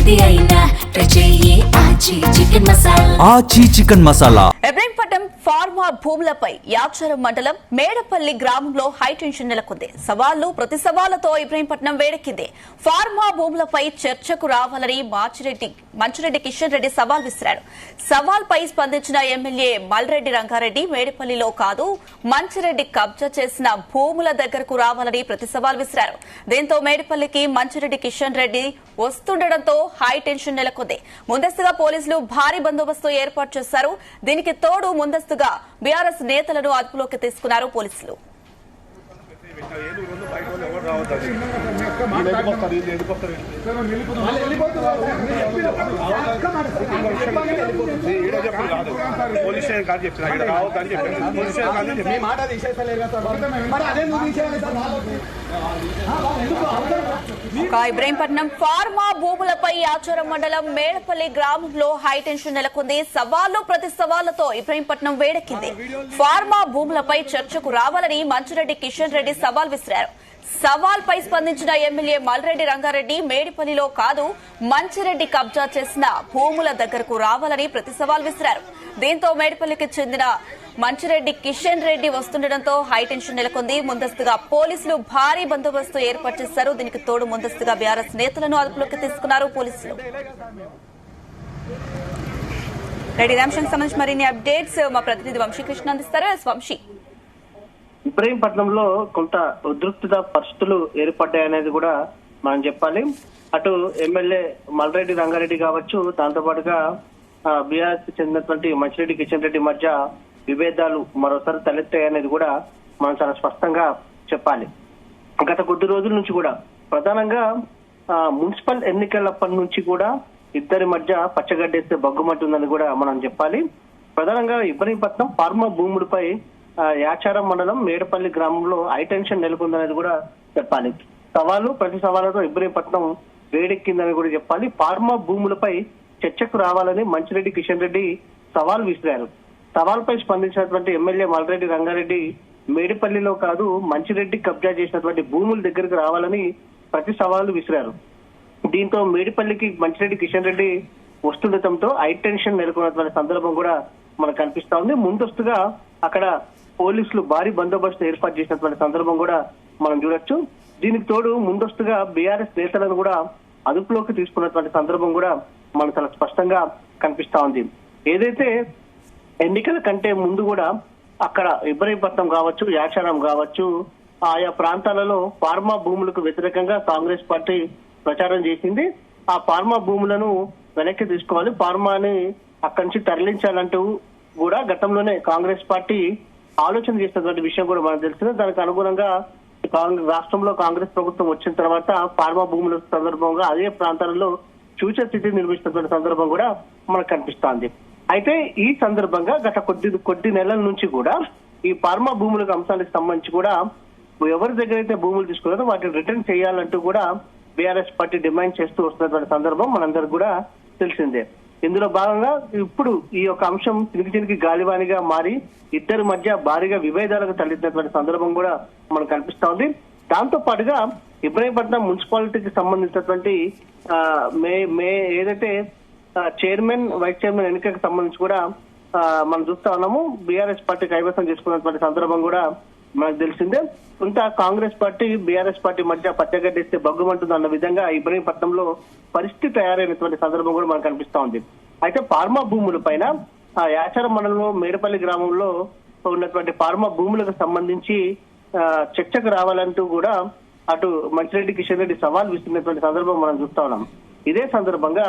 ఏది అయినా ట్రై చెయ్యి ఆచి చికెన్ మసాలా. ఆచి చికెన్ మసాలా. ఇబ్రహీంపట్నం ఫార్మా భూములపై యాచారం మండలం మేడపల్లి గ్రామంలో హైటెన్షన్ నెలకొంది. సవాళ్లు ప్రతి సవాళ్లతో ఇబ్రహీంపట్నం వేడెక్కింది. ఫార్మా భూములపై చర్చకు రావాలని మంచిరెడ్డి కిషన్ రెడ్డి సవాల్ విసిరాడు. సవాల్పై స్పందించిన ఎమ్మెల్యే మల్రెడ్డి రంగారెడ్డి మేడపల్లిలో కాదు మంచిరెడ్డి కబ్జా చేసిన భూముల దగ్గరకు రావాలని ప్రతి సవాల్ విసిరారు. దీంతో మేడపల్లికి మంచిరెడ్డి కిషన్ రెడ్డి వస్తుండటంతో హైటెన్షన్ నెలకొంది. ముందస్తుగా పోలీసులు భారీ బందోబస్తు ఏర్పాటు చేశారు. దీనికి తోడు ముందస్తుగా బీఆర్ఎస్ నేతలను అదుపులోకి తీసుకున్నారు పోలీసులు. ఇబ్రహీంపట్నం ఫార్మా భూములపై యాచారం మండలం మేడపల్లి గ్రామంలో హైటెన్షన్ నెలకొంది. సవాళ్లు ప్రతి సవాళ్లతో ఇబ్రహీంపట్నం వేడెక్కింది. ఫార్మా భూములపై చర్చకు రావాలని మంచిరెడ్డి కిషన్ రెడ్డి సవాల్ విసిరారు. సవాల్పై స్పందించిన ఎమ్మెల్యే మల్రెడ్డి రంగారెడ్డి మేడిపల్లిలో కాదు మంచిరెడ్డి కబ్జా చేసిన భూముల దగ్గరకు రావాలని ప్రతి సవాల్ విసిరారు. దీంతో మేడిపల్లికి చెందిన మంచిరెడ్డి కిషన్ రెడ్డి వస్తుండటంతో హైటెన్షన్ నెలకొంది. ముందస్తుగా పోలీసులు భారీ బందోబస్తు ఏర్పాటు చేశారు. దీనికి తోడు ముందస్తుగా బీఆర్ఎస్ నేతలను అదుపులోకి తీసుకున్నారు పోలీసులు. రెడ్డి అంశానికి సంబంధించి మరిన్ని అప్డేట్స్ మా ప్రతినిధి వంశీకృష్ణ అందిస్తారు. వంశీ, ఇబ్రహీంపట్నంలో కొంత ఉద్రిక్తత పరిస్థితులు ఏర్పడ్డాయనేది కూడా మనం చెప్పాలి. అటు ఎమ్మెల్యే మల్రెడ్డి రంగారెడ్డి కావచ్చు, దాంతో పాటుగా బీఆర్ఎస్ చెందినటువంటి మంచిరెడ్డి కిషన్ రెడ్డి మధ్య విభేదాలు మరోసారి తలెత్తాయనేది కూడా మనం చాలా స్పష్టంగా చెప్పాలి. గత కొద్ది రోజుల నుంచి కూడా ప్రధానంగా మున్సిపల్ ఎన్నికలప్పటి నుంచి కూడా ఇద్దరి మధ్య పచ్చగడ్డేస్తే బగ్గుమంటుందని కూడా మనం చెప్పాలి. ప్రధానంగా ఇబ్రహీంపట్నం ఫార్మా భూములపై యాచారం మండలం మేడపల్లి గ్రామంలో హైటెన్షన్ నెలకొందనేది కూడా చెప్పాలి. సవాలు ప్రతి సవాళ్లతో ఇబ్రహీంపట్నం వేడెక్కిందని కూడా చెప్పాలి. ఫార్మా భూములపై చర్చకు రావాలని మంచిరెడ్డి కిషన్ రెడ్డి సవాల్ విసిరారు. సవాల్పై స్పందించినటువంటి ఎమ్మెల్యే మల్రెడ్డి రంగారెడ్డి మేడిపల్లిలో కాదు మంచిరెడ్డి కబ్జా చేసినటువంటి భూముల దగ్గరకు రావాలని ప్రతి సవాలు విసిరారు. దీంతో మేడిపల్లికి మంచిరెడ్డి కిషన్ రెడ్డి వస్తుండటంతో హైటెన్షన్ నెలకొన్నటువంటి సందర్భం కూడా మనకు కనిపిస్తా ఉంది. ముందస్తుగా అక్కడ పోలీసులు భారీ బందోబస్తు ఏర్పాటు చేసినటువంటి సందర్భం కూడా మనం చూడొచ్చు. దీనికి తోడు ముందస్తుగా బీఆర్ఎస్ నేతలను కూడా అదుపులోకి తీసుకున్నటువంటి సందర్భం కూడా మనకు చాలా స్పష్టంగా కనిపిస్తా ఉంది. ఏదైతే ఎన్నికల కంటే ముందు కూడా అక్కడ ఇబ్రహీంపట్నం కావచ్చు, యాచారం కావచ్చు, ఆయా ప్రాంతాలలో ఫార్మా భూములకు వ్యతిరేకంగా కాంగ్రెస్ పార్టీ ప్రచారం చేసింది. ఆ ఫార్మా భూములను వెనక్కి తీసుకోవాలి, ఫార్మాని అక్కడి నుంచి తరలించాలంటూ కూడా గతంలోనే కాంగ్రెస్ పార్టీ ఆలోచన చేసినటువంటి విషయం కూడా మనకు తెలిసింది. దానికి అనుగుణంగా రాష్ట్రంలో కాంగ్రెస్ ప్రభుత్వం వచ్చిన తర్వాత ఫార్మా భూముల సందర్భంగా అదే ప్రాంతాలలో ఫ్యూచర్ సిటీ నిర్మిస్తున్నటువంటి సందర్భం కూడా మనకు కనిపిస్తోంది. అయితే ఈ సందర్భంగా గత కొద్ది నెలల నుంచి కూడా ఈ ఫార్మా భూములకు అంశాలకు సంబంధించి కూడా ఎవరి దగ్గర అయితే భూములు తీసుకున్నారో వాటిని రిటర్న్ చేయాలంటూ కూడా బీఆర్ఎస్ పార్టీ డిమాండ్ చేస్తూ వస్తున్నటువంటి సందర్భం మనందరికి కూడా తెలిసిందే. ఇందులో భాగంగా ఇప్పుడు ఈ యొక్క అంశం చినికి గాలివానిగా మారి ఇద్దరి మధ్య భారీగా విభేదాలకు తలెత్తినటువంటి సందర్భం కూడా మనకు కనిపిస్తా ఉంది. దాంతో పాటుగా ఇబ్రహీంపట్నం మున్సిపాలిటీకి సంబంధించినటువంటి ఏదైతే చైర్మన్, వైస్ చైర్మన్ ఎన్నికలకు సంబంధించి కూడా మనం చూస్తా ఉన్నాము. బీఆర్ఎస్ పార్టీ కైవసం చేసుకున్నటువంటి సందర్భం కూడా మనకు తెలిసిందే. కొంత కాంగ్రెస్ పార్టీ, బీఆర్ఎస్ పార్టీ మధ్య పచ్చగడ్డేస్తే బగ్గుమంటుంది అన్న విధంగా ఇబ్రహీంపట్నంలో పరిస్థితి తయారైనటువంటి సందర్భం కూడా మనకు కనిపిస్తా ఉంది. అయితే ఫార్మా భూముల పైన యాచారం మండలంలో మేడపల్లి గ్రామంలో ఉన్నటువంటి ఫార్మా భూములకు సంబంధించి చర్చకు రావాలంటూ కూడా అటు మంచిరెడ్డి కిషన్ రెడ్డి సవాల్ విస్తున్నటువంటి సందర్భం మనం చూస్తా ఉన్నాం. ఇదే సందర్భంగా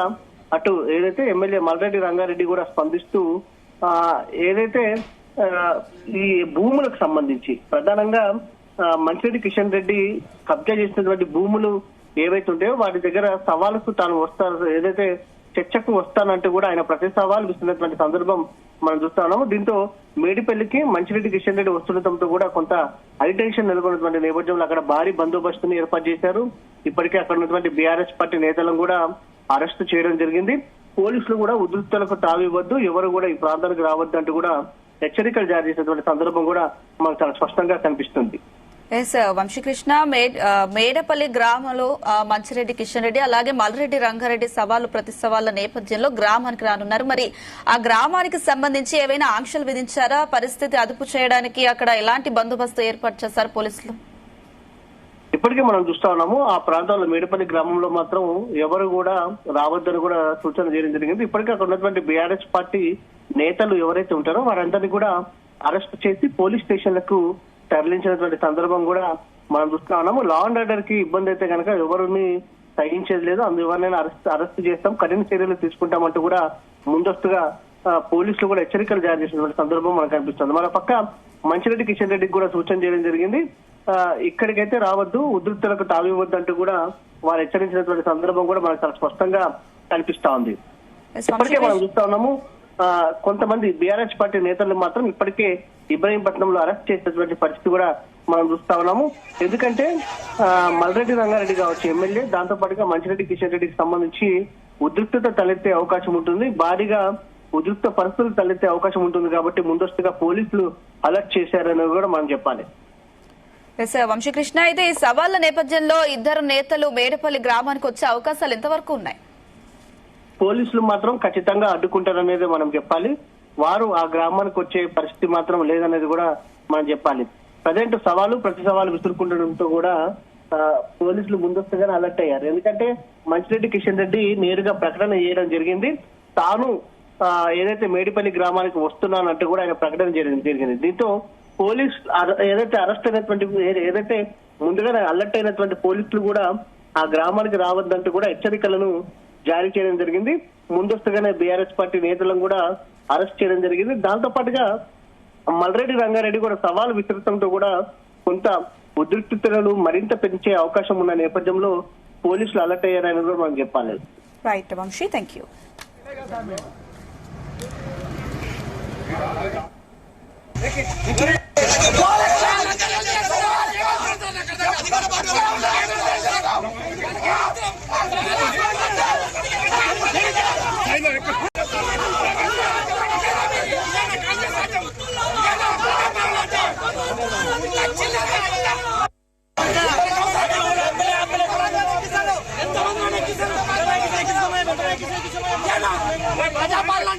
అటు ఏదైతే ఎమ్మెల్యే మల్రెడ్డి రంగారెడ్డి కూడా స్పందిస్తూ ఏదైతే ఈ భూములకు సంబంధించి ప్రధానంగా మంచిరెడ్డి కిషన్ రెడ్డి కబ్జా చేసినటువంటి భూములు ఏవైతే ఉంటాయో వాటి దగ్గర సవాలుకు తాను వస్తాను, ఏదైతే చర్చకు వస్తానంటూ కూడా ఆయన ప్రతి సవాల్ విస్తున్నటువంటి సందర్భం మనం చూస్తా ఉన్నాము. దీంతో మేడిపల్లికి మంచిరెడ్డి కిషన్ రెడ్డి వస్తుండటంతో కూడా కొంత హైటెన్షన్ నెలకొన్నటువంటి నేపథ్యంలో అక్కడ భారీ బందోబస్తుని ఏర్పాటు చేశారు. ఇప్పటికే అక్కడ ఉన్నటువంటి బీఆర్ఎస్ పార్టీ నేతలను కూడా అరెస్టు చేయడం జరిగింది. పోలీసులు కూడా ఉద్రిక్తలకు తావివ్వద్దు, ఎవరు కూడా ఈ ప్రాంతానికి రావద్దు అంటూ కూడా హెచ్చరికలు జారీ చేసినటువంటి సందర్భం కూడా మనకు చాలా స్పష్టంగా కనిపిస్తుంది. ఎస్ వంశీకృష్ణ మేడపల్లి గ్రామంలో మంచిరెడ్డి కిషన్ రెడ్డి అలాగే మల్రెడ్డి రంగారెడ్డి సవాలు ప్రతి సవాళ్ల నేపథ్యంలో గ్రామానికి రానున్నారు. మరి ఆ గ్రామానికి సంబంధించి ఏవైనా ఆంక్షలు విధించారా? పరిస్థితి అదుపు చేయడానికి అక్కడ ఎలాంటి బందోబస్తు ఏర్పాటు చేశారు పోలీసులు? ఇప్పటికే మనం చూస్తా ఉన్నాము ఆ ప్రాంతంలో మేడపల్లి గ్రామంలో మాత్రం ఎవరు కూడా రావద్దని కూడా సూచన చేయడం జరిగింది. ఇప్పటికే అక్కడ ఉన్నటువంటి బీఆర్ఎస్ పార్టీ నేతలు ఎవరైతే ఉంటారో వారందరినీ కూడా అరెస్ట్ చేసి పోలీస్ స్టేషన్లకు తరలించినటువంటి సందర్భం కూడా మనం చూస్తా ఉన్నాము. లా అండ్ ఆర్డర్ కి ఇబ్బంది అయితే కనుక ఎవరిని సహించేది లేదు, అందువల్లనే అరెస్ట్ చేస్తాం, కఠిన చర్యలు తీసుకుంటామంటూ కూడా ముందస్తుగా పోలీసులు కూడా హెచ్చరికలు జారీ చేసినటువంటి సందర్భం మనకు కనిపిస్తుంది. మన పక్క మంచిరెడ్డి కిషన్ రెడ్డికి కూడా సూచన చేయడం జరిగింది. ఇక్కడికైతే రావద్దు, ఉద్రిక్తలకు తావివద్దు అంటూ కూడా వారు హెచ్చరించినటువంటి సందర్భం కూడా మనకు చాలా స్పష్టంగా కనిపిస్తా ఉంది. ఇప్పటికే మనం చూస్తా ఉన్నాము కొంతమంది బీఆర్ఎస్ పార్టీ నేతలు మాత్రం ఇప్పటికే ఇబ్రహీంపట్నంలో అరెస్ట్ చేసినటువంటి పరిస్థితి కూడా మనం చూస్తా ఉన్నాము. ఎందుకంటే మల్రెడ్డి రంగారెడ్డి కావచ్చు ఎమ్మెల్యే, దాంతో పాటుగా మంచిరెడ్డి కిషన్ రెడ్డికి సంబంధించి ఉద్రిక్తత తలెత్తే అవకాశం ఉంటుంది, భారీగా ఉద్రిక్త పరిస్థితులు తలెత్తే అవకాశం ఉంటుంది. కాబట్టి ముందస్తుగా పోలీసులు అలర్ట్ చేశారని కూడా మనం చెప్పాలి. వంశీకృష్ణ, అయితే ఈ సవాళ్ల నేపథ్యంలో ఇద్దరు నేతలు మేడపల్లి గ్రామానికి వచ్చే అవకాశాలు ఎంతవరకు ఉన్నాయి? పోలీసులు మాత్రం ఖచ్చితంగా అడ్డుకుంటారనేది మనం చెప్పాలి. వారు ఆ గ్రామానికి వచ్చే పరిస్థితి మాత్రం లేదనేది కూడా మనం చెప్పాలి. ప్రజెంట్ ప్రతి సవాలు విసురుకుంటడంతో కూడా పోలీసులు ముందస్తుగానే అలర్ట్ అయ్యారు. ఎందుకంటే మంచిరెడ్డి కిషన్ రెడ్డి నేరుగా ప్రకటన చేయడం జరిగింది. తాను ఏదైతే మేడిపల్లి గ్రామానికి వస్తున్నానంటూ కూడా ఆయన ప్రకటన చేయడం జరిగింది. దీంతో పోలీస్ ఏదైతే అరెస్ట్ అయినటువంటి ఏదైతే ముందుగానే అలర్ట్ అయినటువంటి పోలీసులు కూడా ఆ గ్రామానికి రావద్దంటూ కూడా హెచ్చరికలను జారీ చేయడం జరిగింది. ముందస్తుగానే బీఆర్ఎస్ పార్టీ నేతలను కూడా అరెస్ట్ చేయడం జరిగింది. దాంతో పాటుగా మల్రెడ్డి రంగారెడ్డి కూడా సవాలు విసరడంతో కూడా కొంత ఉద్రిక్తతలను మరింత పెంచే అవకాశం ఉన్న నేపథ్యంలో పోలీసులు అలర్ట్ అయ్యారని కూడా మనం చెప్పాలి. Right Vamsi, thank you. Prajapalana